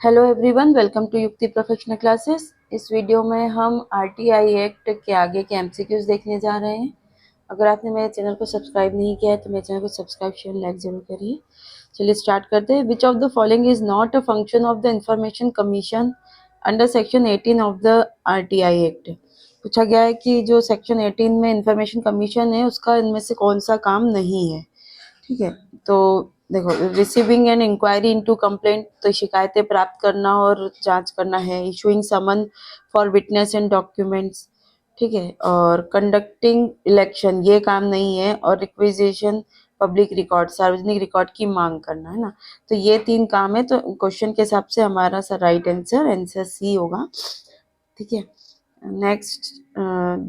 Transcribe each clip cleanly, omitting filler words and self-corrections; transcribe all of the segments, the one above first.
Hello everyone, welcome to युक्ति professional classes. इस video में हम आरटीआई एक्ट के आगे के एमसीक्यूज देखने जा रहे हैं। अगर आपने मेरे चैनल को सब्सक्राइब नहीं किया है तो मेरे चैनल को सब्सक्राइब शेयर लाइक जरूर करिए। चलिए स्टार्ट करते हैं। Which of the following is not a function of the information commission under section 18 of the RTI act. पूछा गया है कि जो सेक्शन 18 में इंफॉर्मेशन कमीशन है उसका इनमें से कौन सा काम नहीं है। ठीक है, तो देखो, receiving an inquiry into complaint, तो शिकायतें प्राप्त करना और जांच करना है। Issuing summon for witness and documents, ठीक है, और कंडक्टिंग इलेक्शन ये काम नहीं है। और रिक्विजिशन पब्लिक रिकॉर्ड, सार्वजनिक रिकॉर्ड की मांग करना है ना। तो ये 3 काम है। तो क्वेश्चन के हिसाब से हमारा राइट आंसर सी होगा। ठीक है, next,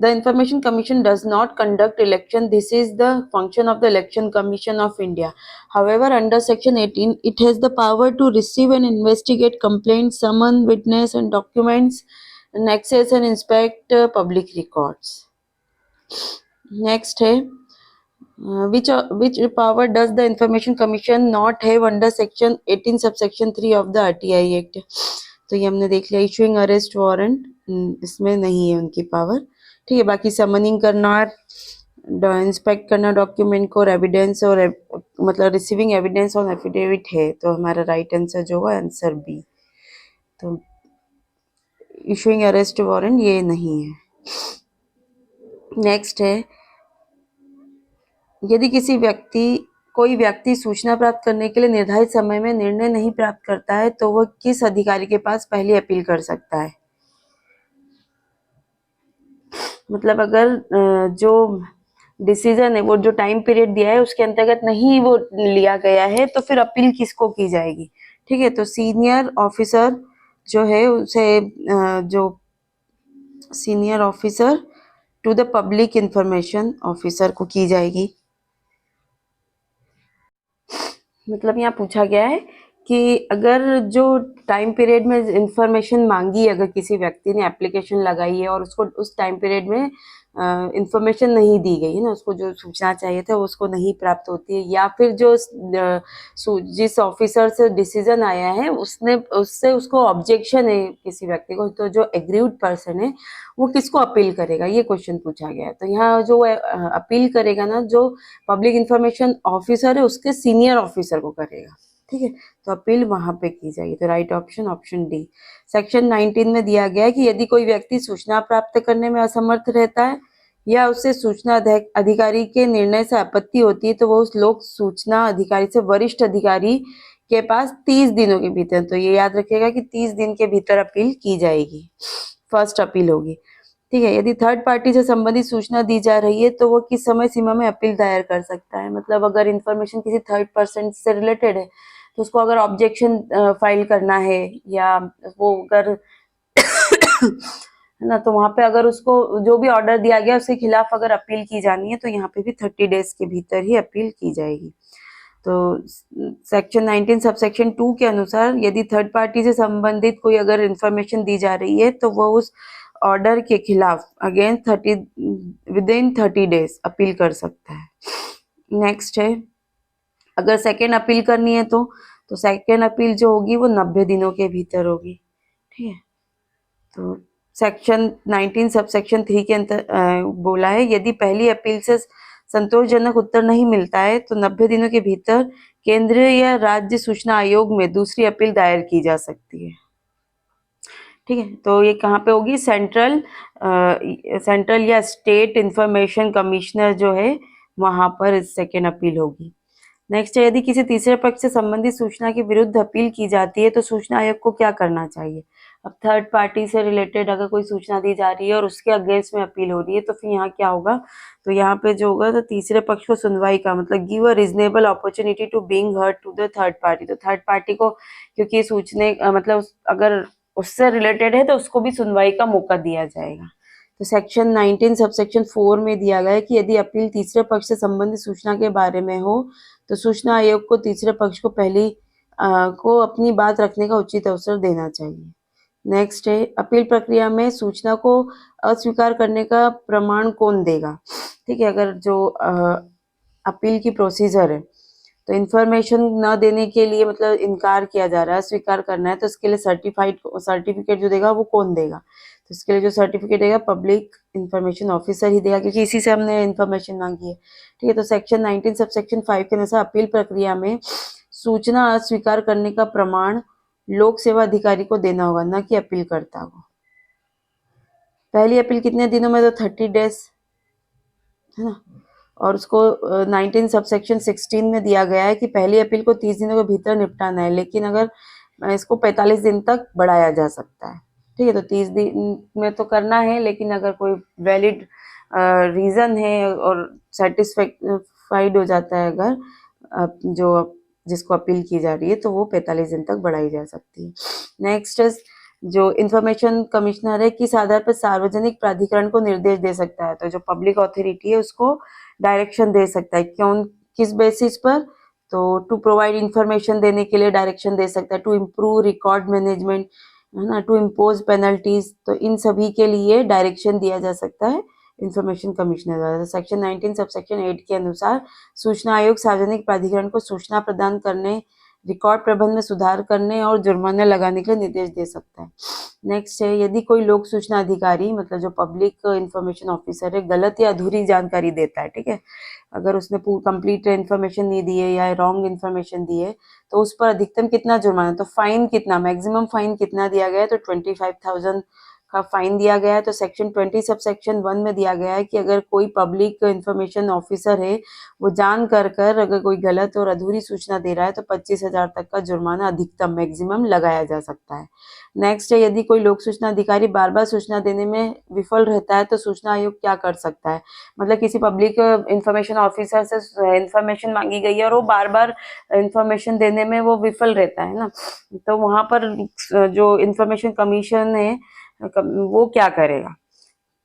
the information commission does not conduct election. This is the function of the election commission of India. However, under section 18 it has the power to receive and investigate complaints, summon witness and documents, and access and inspect public records. Next है, which power does the information commission not have under section 18 subsection 3 of the RTI Act? तो ये हमने देख लिया। Issuing arrest warrant, इसमें नहीं है उनकी पावर। ठीक है, बाकी समनिंग करना, इंस्पेक्ट करना डॉक्यूमेंट को, और एविडेंस और मतलब रिसीविंग एविडेंस और एफिडेविट है। तो हमारा राइट आंसर जो होगा आंसर बी। तो इशूइंग अरेस्ट वारंट ये नहीं है। नेक्स्ट है, यदि कोई व्यक्ति सूचना प्राप्त करने के लिए निर्धारित समय में निर्णय नहीं प्राप्त करता है तो वह किस अधिकारी के पास पहले अपील कर सकता है। मतलब अगर जो डिसीजन है वो जो टाइम पीरियड दिया है उसके अंतर्गत नहीं वो लिया गया है तो फिर अपील किसको की जाएगी। ठीक है, तो सीनियर ऑफिसर जो है उसे जो senior officer to the public information officer को की जाएगी। मतलब यहाँ पूछा गया है कि अगर जो टाइम पीरियड में इंफॉर्मेशन मांगी, अगर किसी व्यक्ति ने एप्लीकेशन लगाई है और उसको उस टाइम पीरियड में इंफॉर्मेशन नहीं दी गई है ना, उसको जो सूचना चाहिए था उसको नहीं प्राप्त होती है, या फिर जो जिस ऑफिसर से डिसीजन आया है उससे उसको ऑब्जेक्शन है किसी व्यक्ति को, तो जो एग्रीव्ड पर्सन है वो किसको अपील करेगा, ये क्वेश्चन पूछा गया है। तो यहाँ जो अपील करेगा ना, जो पब्लिक इंफॉर्मेशन ऑफिसर है उसके सीनियर ऑफिसर को करेगा। ठीक है, तो अपील वहां पे की जाएगी। तो राइट ऑप्शन डी। सेक्शन 19 में दिया गया है कि यदि कोई व्यक्ति सूचना प्राप्त करने में असमर्थ रहता है या उससे सूचना अधिकारी के निर्णय से आपत्ति होती है तो वो उस लोक सूचना अधिकारी से वरिष्ठ अधिकारी के पास 30 दिनों के भीतर, तो ये याद रखिएगा कि 30 दिन के भीतर अपील की जाएगी, फर्स्ट अपील होगी। ठीक है, यदि थर्ड पार्टी से संबंधित सूचना दी जा रही है तो वो किस समय सीमा में अपील दायर कर सकता है। मतलब अगर इंफॉर्मेशन किसी थर्ड पर्सन से रिलेटेड है तो उसको अगर ऑब्जेक्शन फाइल करना है, या वो अगर है ना, तो वहां पे अगर उसको जो भी ऑर्डर दिया गया उसके खिलाफ अगर अपील की जानी है तो यहाँ पे भी 30 डेज के भीतर ही अपील की जाएगी। तो सेक्शन 19 सबसेक्शन 2 के अनुसार यदि थर्ड पार्टी से संबंधित कोई अगर इंफॉर्मेशन दी जा रही है तो वो उस ऑर्डर के खिलाफ अगेंस्ट 30 विदिन 30 डेज अपील कर सकता है। नेक्स्ट है, अगर सेकेंड अपील करनी है तो सेकेंड अपील जो होगी वो 90 दिनों के भीतर होगी। ठीक है, तो सेक्शन 19 सबसेक्शन 3 के अंतर बोला है यदि पहली अपील से संतोषजनक उत्तर नहीं मिलता है तो 90 दिनों के भीतर केंद्रीय या राज्य सूचना आयोग में दूसरी अपील दायर की जा सकती है। ठीक है, तो ये कहाँ पे होगी, सेंट्रल या स्टेट इंफॉर्मेशन कमिश्नर जो है वहां पर सेकेंड अपील होगी। नेक्स्ट है, यदि किसी तीसरे पक्ष से संबंधित सूचना के विरुद्ध अपील की जाती है तो सूचना आयोग को क्या करना चाहिए। अब थर्ड पार्टी से रिलेटेड अगर कोई सूचना दी जा रही है और उसके अगेंस्ट में अपील हो रही है तो फिर यहाँ क्या होगा, तो यहाँ पे जो होगा तो तीसरे पक्ष को सुनवाई का मतलब give a reasonable opportunity to being heard to the third party. तो थर्ड पार्टी को क्योंकि सूचने मतलब अगर उससे रिलेटेड है तो उसको भी सुनवाई का मौका दिया जाएगा। तो सेक्शन 19 सबसेक्शन 4 में दिया गया है कि यदि अपील तीसरे पक्ष से संबंधित सूचना के बारे में हो तो सूचना आयोग को तीसरे पक्ष को को अपनी बात रखने का उचित अवसर देना चाहिए। नेक्स्ट है, अपील प्रक्रिया में सूचना को अस्वीकार करने का प्रमाण कौन देगा। ठीक है, अगर जो अपील की प्रोसीजर है तो इन्फॉर्मेशन न देने के लिए मतलब इनकार किया जा रहा है, स्वीकार करना है, तो इसके लिए सर्टिफिकेट जो देगा वो कौन देगा? तो इसके लिए जो सर्टिफिकेट देगा पब्लिक इंफॉर्मेशन ऑफिसर ही देगा, क्योंकि इसी से हमने इन्फॉर्मेशन मांगी है। ठीक है, तो सेक्शन 19 सब सेक्शन 5 के अनुसार अपील प्रक्रिया में सूचना अस्वीकार करने का प्रमाण लोक सेवा अधिकारी को देना होगा, न कि अपीलकर्ता को। पहली अपील कितने दिनों में? तो 30 डेज, है ना। और उसको 19 सबसेक्शन 16 में दिया गया है कि पहली अपील को 30 दिनों के भीतर निपटाना है, लेकिन अगर इसको 45 दिन तक बढ़ाया जा सकता है। ठीक है, तो 30 दिन में तो करना है, लेकिन अगर कोई वैलिड रीजन है और सेटिस्फाइड हो जाता है अगर जो जिसको अपील की जा रही है, तो वो 45 दिन तक बढ़ाई जा सकती है। नेक्स्ट, जो इंफॉर्मेशन कमिश्नर है किस आधार पर सार्वजनिक प्राधिकरण को निर्देश दे सकता है? तो जो पब्लिक अथॉरिटी है उसको डायरेक्शन दे सकता है। क्यों, किस बेसिस पर? तो टू प्रोवाइड इंफॉर्मेशन देने के लिए डायरेक्शन दे सकता है, टू इम्प्रूव रिकॉर्ड मैनेजमेंट, है ना, टू इम्पोज पेनल्टीज, तो इन सभी के लिए डायरेक्शन दिया जा सकता है इंफॉर्मेशन कमिश्नर द्वारा। सेक्शन 19 सबसेक्शन 8 के अनुसार सूचना आयोग सार्वजनिक प्राधिकरण को सूचना प्रदान करने, रिकॉर्ड प्रबंध में सुधार करने और जुर्माना लगाने के लिए निर्देश दे सकता है। नेक्स्ट है, यदि कोई लोक सूचना अधिकारी मतलब जो पब्लिक इंफॉर्मेशन ऑफिसर है गलत या अधूरी जानकारी देता है, ठीक है, अगर उसने कंप्लीट इंफॉर्मेशन नहीं दी है या रॉन्ग इंफॉर्मेशन दी है, तो उस पर अधिकतम कितना जुर्माना? तो फाइन कितना, मैक्सिमम फाइन कितना दिया गया है? तो 25,000 का फाइन दिया गया है। तो सेक्शन 20 सब सेक्शन 1 में दिया गया है कि अगर कोई पब्लिक इंफॉर्मेशन ऑफिसर है वो जान कर अगर कोई गलत और अधूरी सूचना दे रहा है तो 25,000 तक का जुर्माना अधिकतम मैक्सिमम लगाया जा सकता है। नेक्स्ट है, यदि कोई लोक सूचना अधिकारी बार बार सूचना देने में विफल रहता है तो सूचना आयोग क्या कर सकता है? मतलब किसी पब्लिक इंफॉर्मेशन ऑफिसर से इंफॉर्मेशन मांगी गई है और वो बार बार इंफॉर्मेशन देने में वो विफल रहता है ना, तो वहां पर जो इंफॉर्मेशन कमीशन है वो क्या करेगा?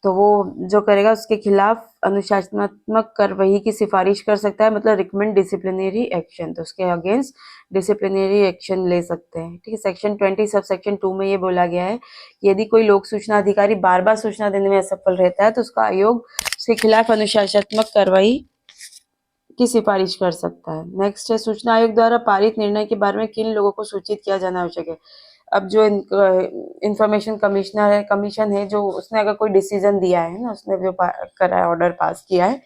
तो वो जो करेगा उसके खिलाफ अनुशासनात्मक कार्रवाई की सिफारिश कर सकता है, मतलब रिकमेंड डिसिप्लिनरी एक्शन, तो उसके अगेंस्ट डिसिप्लिनरी एक्शन ले सकते हैं। ठीक है, सेक्शन 20 सब सेक्शन 2 में ये बोला गया है कि यदि कोई लोक सूचना अधिकारी बार बार सूचना देने में असफल रहता है तो उसका आयोग उसके खिलाफ अनुशासनात्मक कार्रवाई की सिफारिश कर सकता है। नेक्स्ट है, सूचना आयोग द्वारा पारित निर्णय के बारे में किन लोगों को सूचित किया जाना आवश्यक है? अब जो इंफॉर्मेशन कमीशन है जो उसने अगर कोई डिसीजन दिया है ना, उसने जो करा है, ऑर्डर पास किया है,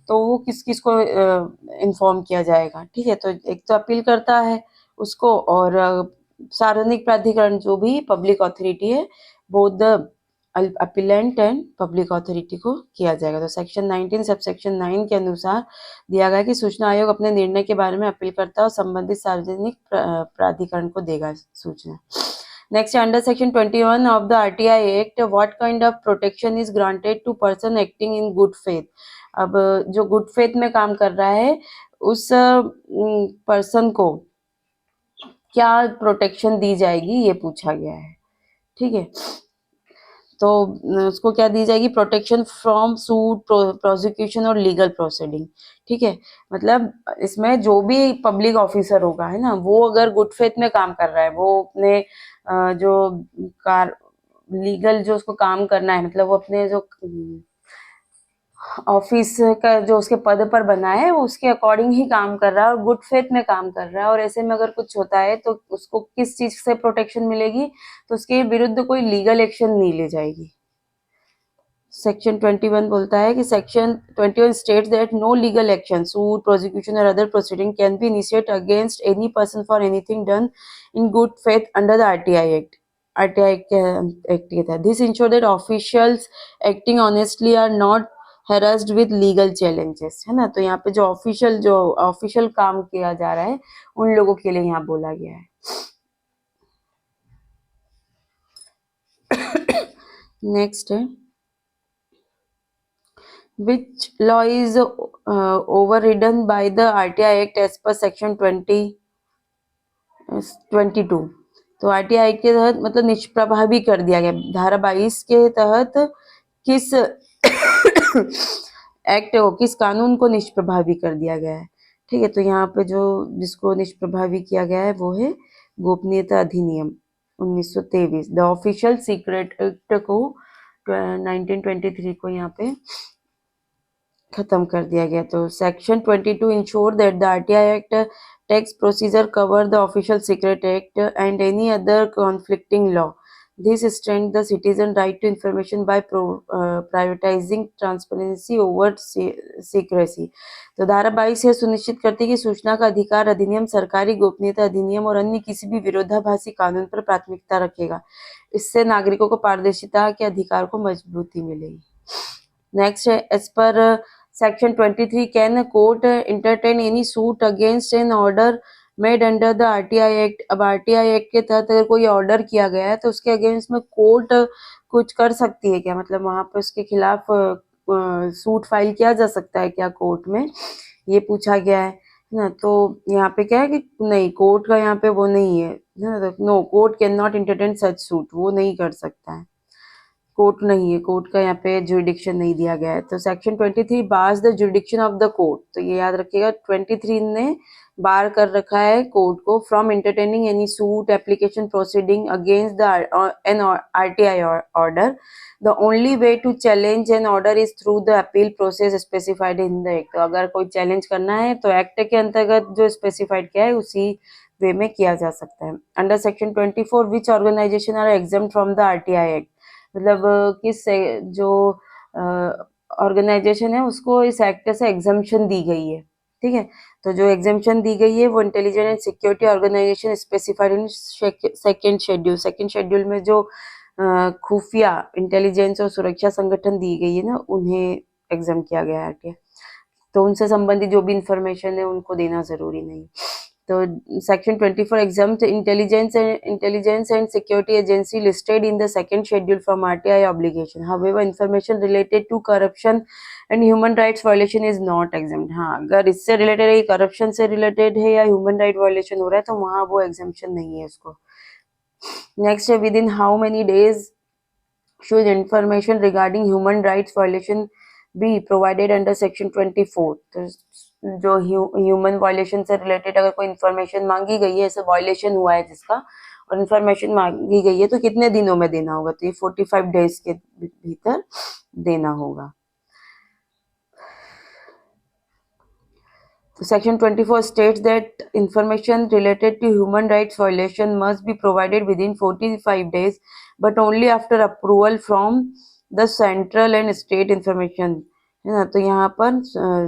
तो वो किस किस को इन्फॉर्म किया जाएगा? ठीक है, तो एक तो अपील करता है उसको, और सार्वजनिक प्राधिकरण जो भी पब्लिक अथॉरिटी है, both the appellate and public authority को किया जाएगा। तो सेक्शन 19 सब सेक्शन 9 के अनुसार दिया गया कि सूचना आयोग अपने निर्णय के बारे में अपील करता है और संबंधित सार्वजनिक प्राधिकरण को देगा सूचना। Next, under section 21 of the RTI act what kind of protection is granted to person acting in good faith? अब जो गुड फेथ में काम कर रहा है उस पर्सन को क्या प्रोटेक्शन दी जाएगी, ये पूछा गया है। ठीक है, तो उसको क्या दी जाएगी? प्रोटेक्शन फ्रॉम सूट, प्रोसिक्यूशन और लीगल प्रोसीडिंग। ठीक है, मतलब इसमें जो भी पब्लिक ऑफिसर होगा, है ना, वो अगर गुड फेथ में काम कर रहा है, वो अपने जो कार लीगल जो उसको काम करना है, मतलब वो अपने जो ऑफिस का जो उसके पद पर बना है वो उसके अकॉर्डिंग ही काम कर रहा है और गुड फेथ में काम कर रहा है, और ऐसे में अगर कुछ होता है तो उसको किस चीज से प्रोटेक्शन मिलेगी? तो उसके विरुद्ध कोई लीगल एक्शन नहीं ले जाएगी। सेक्शन 21 बोलता है कि section 21 states that no legal action, suit, prosecution और other proceeding can be initiated against any person for anything done in good faith under the RTI act. RTI act के तहत this ensure that officials acting honestly are not harassed with legal challenges, है ना। तो यहाँ पे जो official काम किया जा रहा है उन लोगों के लिए यहाँ बोला गया है। नेक्स्ट है, which law is overridden by the RTI Act as per section 22? तो आरटीआई के तहत मतलब निष्प्रभावी कर दिया गया। धारा 22 के तहत किस एक्ट को, किस कानून को निष्प्रभावी कर दिया गया है? ठीक है, तो यहाँ पे जो जिसको निष्प्रभावी किया गया है वो है गोपनीयता अधिनियम 1923, द ऑफिशियल सीक्रेट एक्ट को 1923 को यहाँ पे खत्म कर दिया गया। तो section 22 ensure that the RTI act takes procedure cover the official secret act and any other conflicting law. This strength the citizen right to information by privatizing transparency over secrecy. तो धारा 22 यह सुनिश्चित करती है कि सूचना का अधिकार अधिनियम सरकारी गोपनीयता अधिनियम और अन्य किसी भी विरोधाभासी कानून पर प्राथमिकता रखेगा। इससे नागरिकों को पारदर्शिता के अधिकार को मजबूती मिलेगी। नेक्स्ट है, एज पर section 23 can a court entertain any suit against an order made under the RTI act. अब आरटीआई एक्ट के तहत अगर कोई ऑर्डर किया गया है तो उसके अगेंस्ट में कोर्ट कुछ कर सकती है क्या, मतलब वहां पर उसके खिलाफ सूट फाइल किया जा सकता है क्या कोर्ट में, ये पूछा गया है ना। तो यहाँ पे क्या है कि नहीं, कोर्ट का यहाँ पे वो नहीं है ना, no court can not entertain such suit, वो नहीं कर सकता है, कोर्ट नहीं है, कोर्ट का यहाँ पे जुरिडिक्शन नहीं दिया गया है। तो section 23 bars the jurisdiction of the court, तो ये याद रखिएगा 23 ने बार कर रखा है कोर्ट को from entertaining any suit application proceeding against the an RTI order. The only way to challenge an order is through the appeal process specified in the act. तो अगर कोई चैलेंज करना है तो एक्ट के अंतर्गत जो स्पेसिफाइड किया है उसी वे में किया जा सकता है। Under section 24 which organization are exempt from the RTI act, मतलब किस जो ऑर्गेनाइजेशन है उसको इस एक्ट से एग्जम्पशन दी गई है, ठीक है। तो जो एग्जम्पशन दी गई है वो intelligence and security organization specified in second schedule में जो खुफिया इंटेलिजेंस और सुरक्षा संगठन दी गई है ना, उन्हें एग्जाम किया गया है। तो उनसे संबंधित जो भी इंफॉर्मेशन है उनको देना जरूरी नहीं। तो section 24 exempt intelligence and security agency listed in the second schedule from RTI obligation. However, information related to corruption and human rights violation is not exempt. हाँ, अगर इससे रिलेटेड है, करप्शन से रिलेटेड है या ह्यूमन राइट वायलेशन हो रहा है तो वहाँ वो एग्जाम्पशन नहीं है उसको। नेक्स्ट है, with in how many days should information regarding human rights violation be provided under section 24। तो जो ह्यूमन वायलेशन से रिलेटेड अगर कोई इन्फॉर्मेशन मांगी गई है, ऐसे वायलेशन हुआ है जिसका, और इन्फॉर्मेशन मांगी गई है तो कितने दिनों में देना होगा, तो ये 45 डेज के भीतर देना होगा। तो section 24 states that information related to human rights violation must be provided within 45 days but only after approval from the central and state information, है ना। तो यहाँ पर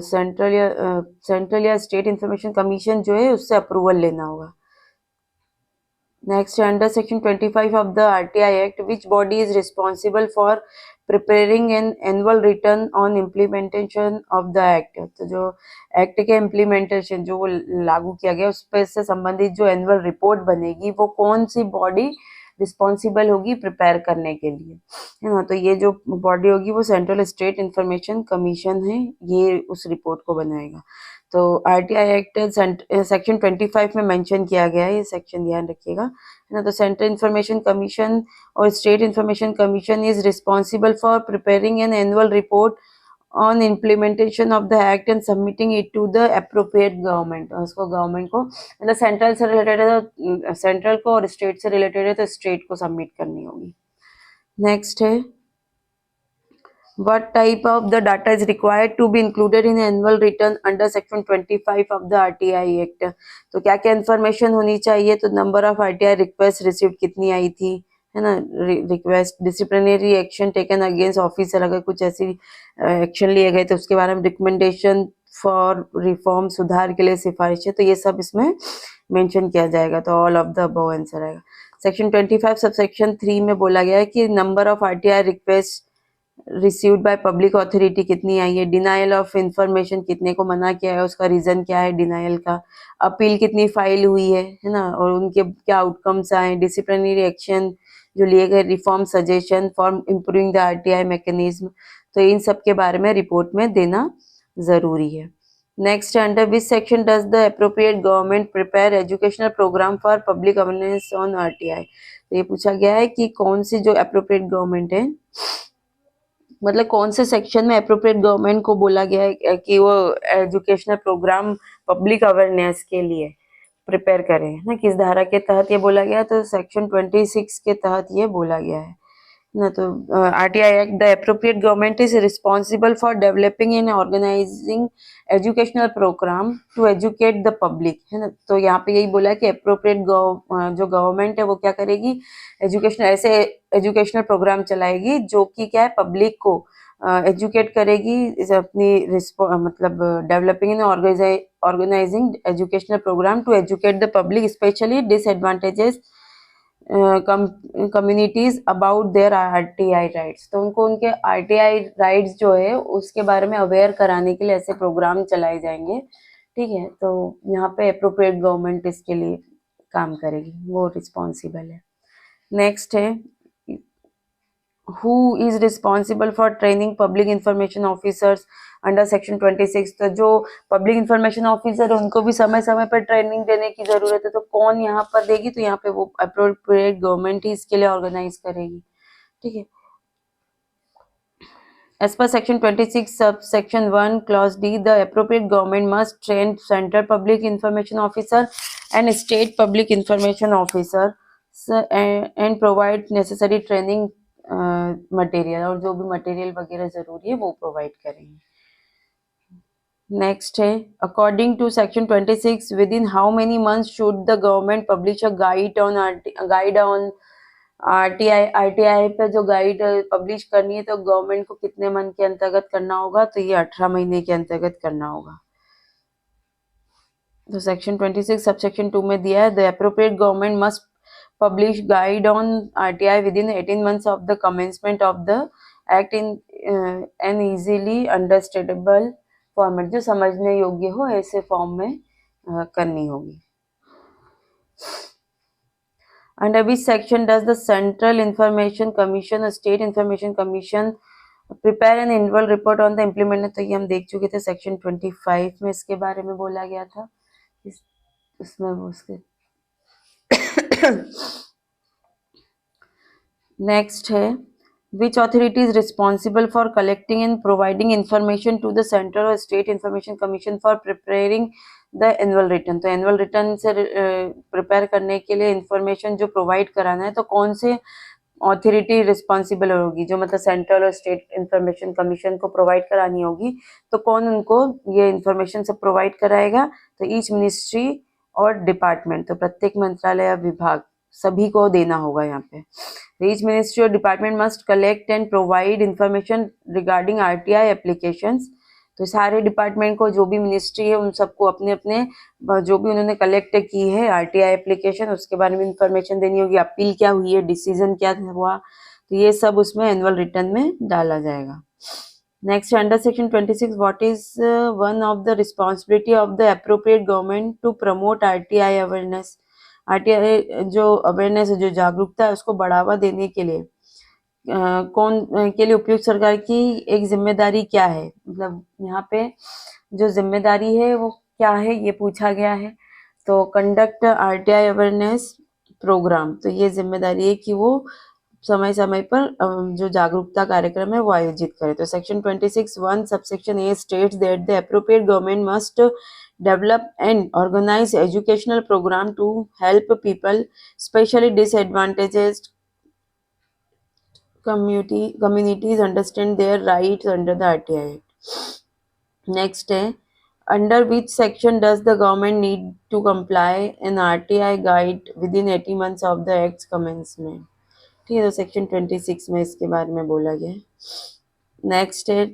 सेंट्रल या स्टेट इंफॉर्मेशन कमीशन जो है उससे अप्रूवल लेना होगा। Next, under section 25 of the RTI Act, which body is responsible for preparing an annual return on implementation of the act। तो जो एक्ट के इम्प्लीमेंटेशन जो वो लागू किया गया उस पर से संबंधित जो एनुअल रिपोर्ट बनेगी वो कौन सी बॉडी रिस्पॉन्सिबल होगी प्रिपेयर करने के लिए, है ना। तो ये जो बॉडी होगी वो सेंट्रल स्टेट इंफॉर्मेशन कमीशन है, ये उस रिपोर्ट को बनाएगा। तो आरटीआई एक्ट सेक्शन 25 में मेंशन किया गया है, ये सेक्शन ध्यान रखिएगा, है ना। तो सेंट्रल इंफॉर्मेशन कमीशन और state information commission is responsible for preparing an annual report on implementation of the act and submitting it to the appropriate government. उसको गवर्नमेंट को, मतलब सेंट्रल से रिलेटेड है तो सेंट्रल को, और स्टेट से रिलेटेड है तो स्टेट को सबमिट करनी होगी। नेक्स्ट है, what type of the data is required to be included in annual return under section 25 of the RTI Act। तो क्या क्या इन्फॉर्मेशन होनी चाहिए, तो number of RTI request received कितनी आई थी, है ना, request, disciplinary action taken against officer, अगर कुछ ऐसी एक्शन लिए गए तो उसके बारे में, रिकमेंडेशन फॉर रिफॉर्म, सुधार के लिए सिफारिश है, तो ये सब इसमें मेंशन किया जाएगा। तो all of the above answer आएगा। सेक्शन 25 सबसेक्शन 3 में बोला गया है कि number of RTI request received by public authority कितनी आई है, डिनायल ऑफ इंफॉर्मेशन कितने को मना किया है, उसका रीजन क्या है डिनायल का, अपील कितनी फाइल हुई है ना, और उनके क्या आउटकम्स आए, डिसिप्लिनरी एक्शन जो लिए गए, reform suggestion for improving the RTI mechanism, तो इन सब के बारे में रिपोर्ट में देना जरूरी है। Next, under which section does the appropriate government prepare educational program for public awareness on RTI. तो ये पूछा गया है कि कौन सी जो अप्रोप्रिएट गवर्नमेंट है, मतलब कौन से सेक्शन में अप्रोप्रिएट गवर्नमेंट को बोला गया है कि वो एजुकेशनल प्रोग्राम पब्लिक अवेयरनेस के लिए प्रिपेयर करें, ना, किस धारा के तहत ये बोला गया, तो सेक्शन 26 के तहत ये बोला गया है। ना तो RTI Act, the appropriate government is responsible for developing and organizing educational program to educate the public, है ना। तो यहाँ पे यही बोला कि appropriate जो गवर्नमेंट है वो क्या करेगी, ऐसे एजुकेशनल प्रोग्राम चलाएगी जो कि क्या है, पब्लिक को एजुकेट करेगी, अपनी मतलब developing and organizing educational program to educate the public specially disadvantages communities about their RTI rights. तो उनको उनके RTI राइट्स जो है उसके बारे में अवेयर कराने के लिए ऐसे प्रोग्राम चलाए जाएंगे, ठीक है। तो यहाँ पे अप्रोप्रिएट गवर्नमेंट इसके लिए काम करेगी, वो रिस्पॉन्सिबल है। नेक्स्ट है, who is responsible for training public information officers under section 26। तो जो पब्लिक इंफॉर्मेशन ऑफिसर उनको भी समय समय पर ट्रेनिंग देने की जरूरत है, तो कौन यहाँ पर देगी, तो यहाँ पे वो अप्रोप्रिएट गवर्नमेंट ही इसके लिए ऑर्गेनाइज करेगी, ठीक है। As per section 26 subsection 1 clause D, the appropriate government must train central public information officer and state public information officer and provide necessary training material, और जो भी मटेरियल वगैरह जरूरी है वो प्रोवाइड करेंगे। नेक्स्ट है, according to section 26 within how many months should the government publish a guide on RTI पे जो गाइड पब्लिश करनी है, तो गवर्नमेंट को कितने मंथ के अंतर्गत करना होगा, तो ये 18 महीने के अंतर्गत करना होगा। तो सेक्शन 26 सबसेक्शन 2 में दिया है, the appropriate government must publish guide on RTI within 18 months of the commencement of the act in an easily understandable format, जो समझने योग्य हो ऐसे फॉर्म में करनी होगी। Under which section does the Central Information Commission or State Information Commission prepare an annual report on the implementation? तो ये हम देख चुके थे, सेक्शन 25 में इसके बारे में बोला गया था, उसमें वो उसके नेक्स्ट है, which authority is responsible for collecting and providing information to the central or state information commission for preparing the annual return? तो annual return से प्रिपेयर करने के लिए इंफॉर्मेशन जो प्रोवाइड कराना है, तो कौन से ऑथोरिटी रिस्पॉन्सिबल होगी, जो मतलब सेंट्रल और स्टेट इंफॉर्मेशन कमीशन को प्रोवाइड करानी होगी, तो कौन उनको ये इंफॉर्मेशन सब प्रोवाइड कराएगा, तो ईच मिनिस्ट्री और डिपार्टमेंट, तो प्रत्येक मंत्रालय या विभाग सभी को देना होगा यहाँ पे। ईच मिनिस्ट्री और department must collect and provide information regarding RTI applications. तो सारे डिपार्टमेंट को, जो भी मिनिस्ट्री है, उन सबको अपने अपने जो भी उन्होंने कलेक्ट की है RTI एप्लीकेशन, उसके बारे में इंफॉर्मेशन देनी होगी, अपील क्या हुई है, डिसीजन क्या हुआ, तो ये सब उसमें एनुअल रिटर्न में डाला जाएगा। Next, under section 26 what is one of the responsibility of the appropriate government to promote RTI awareness? RTI जो अवेयरनेस है, जो जागरूकता है, उसको बढ़ावा देने के लिए कौन के लिए उपयुक्त सरकार की एक जिम्मेदारी क्या है, मतलब यहाँ पे जो जिम्मेदारी है वो क्या है, ये पूछा गया है। तो कंडक्ट RTI अवेयरनेस प्रोग्राम, तो ये जिम्मेदारी है कि वो समय समय पर जो जागरूकता कार्यक्रम है वो आयोजित करे। तो section 26(1) subsection A states that the appropriate government must develop and organize educational program to help people, especially disadvantaged communities understand their rights under the RTI Act. Next है, under which section does the government need to comply an RTI guide within 80 months of the act's commencement? ठीक है, तो section 26 में इसके बारे में बोला गया है। नेक्स्ट है,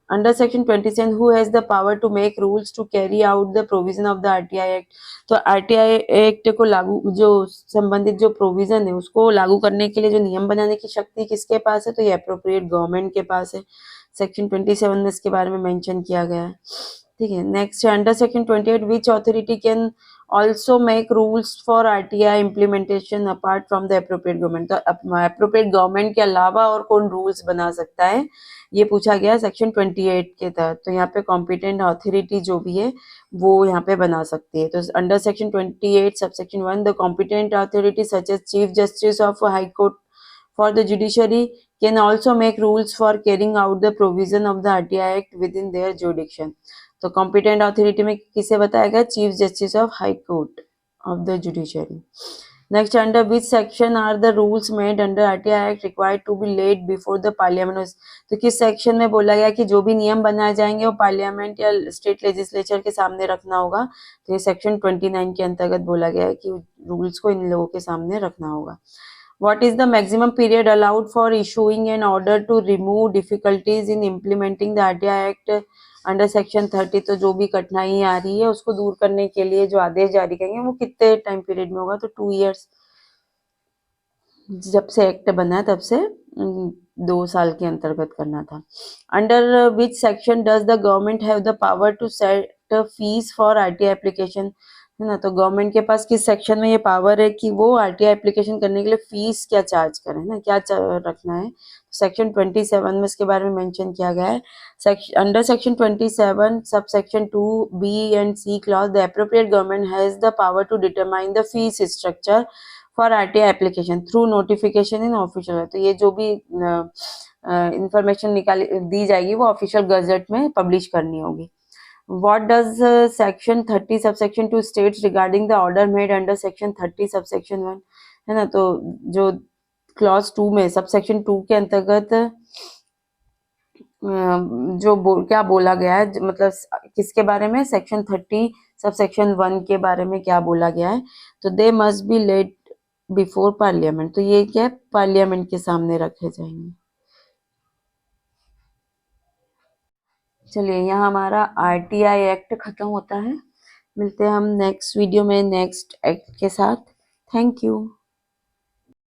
under section 27 who has the power to make rules to carry out the provision of the RTI act? तो RTI एक्ट को लागू, जो संबंधित जो प्रोविजन है उसको लागू करने के लिए जो नियम बनाने की शक्ति किसके पास है, तो ये अप्रोप्रिएट गवर्नमेंट के पास है। सेक्शन 27 में इसके बारे में मेंशन किया गया है, ठीक है। नेक्स्ट है, under section 28 which authority can also make rules for RTI implementation apart from the appropriate government? तो appropriate government के अलावा और कौन रूल्स बना सकता है, ये पूछा गया सेक्शन 28 के तहत। तो यहाँ पे कॉम्पिटेंट अथॉरिटी जो भी है वो यहाँ पे बना सकती है। तो under section 28 subsection 1 the competent authority such as chief justice of high court for the judiciary can also make rules for carrying out the provision of the RTI Act within their jurisdiction. तो competent authority में किसे बताया गया, chief justice of high court of the judiciary. Next, under which section are the rules made under RTI act required to be laid before the parliament? तो किस section में बोला गया कि जो भी नियम बनाए जाएंगे वो पार्लियामेंट या स्टेट लेजिस्लेचर के सामने रखना होगा? तो ये सेक्शन 29 के अंतर्गत बोला गया है कि रूल्स को इन लोगों के सामने रखना होगा। What is the maximum period allowed for issuing an order to remove difficulties in implementing the RTI Act under section 30? तो जो भी कठिनाई आ रही है उसको दूर करने के लिए जो आदेश जारी करेंगे वो कितने टाइम पीरियड में होगा? तो 2 years, जब से एक्ट बना है तब से 2 साल के अंतर्गत करना था। Under which section does the government have the power to set fees for RTI application? है ना, तो गवर्नमेंट के पास किस सेक्शन में ये पावर है कि वो आरटीआई एप्लीकेशन करने के लिए फीस क्या चार्ज करें, ना क्या रखना है? सेक्शन 27 में इसके बारे में मेंशन किया गया है। Under section 27 sub section 2B and C clause, the appropriate government has the power to determine the fees structure for RTI application through notification in official है। तो ये जो भी इंफॉर्मेशन निकाली दी जाएगी वो ऑफिशियल गजट में पब्लिश करनी होगी। What does section 30 subsection 2 states regarding the order made under section 30 subsection 1? है ना, तो जो क्लॉज 2 में सबसेक्शन 2 के अंतर्गत क्या बोला गया है, मतलब किसके बारे में? सेक्शन 30 सबसेक्शन 1 के बारे में क्या बोला गया है? तो they must be laid before parliament. तो ये क्या है? पार्लियामेंट के सामने रखे जाएंगे। चलिए, यहाँ हमारा आरटीआई एक्ट खत्म होता है। मिलते हैं हम नेक्स्ट वीडियो में नेक्स्ट एक्ट के साथ। Thank you.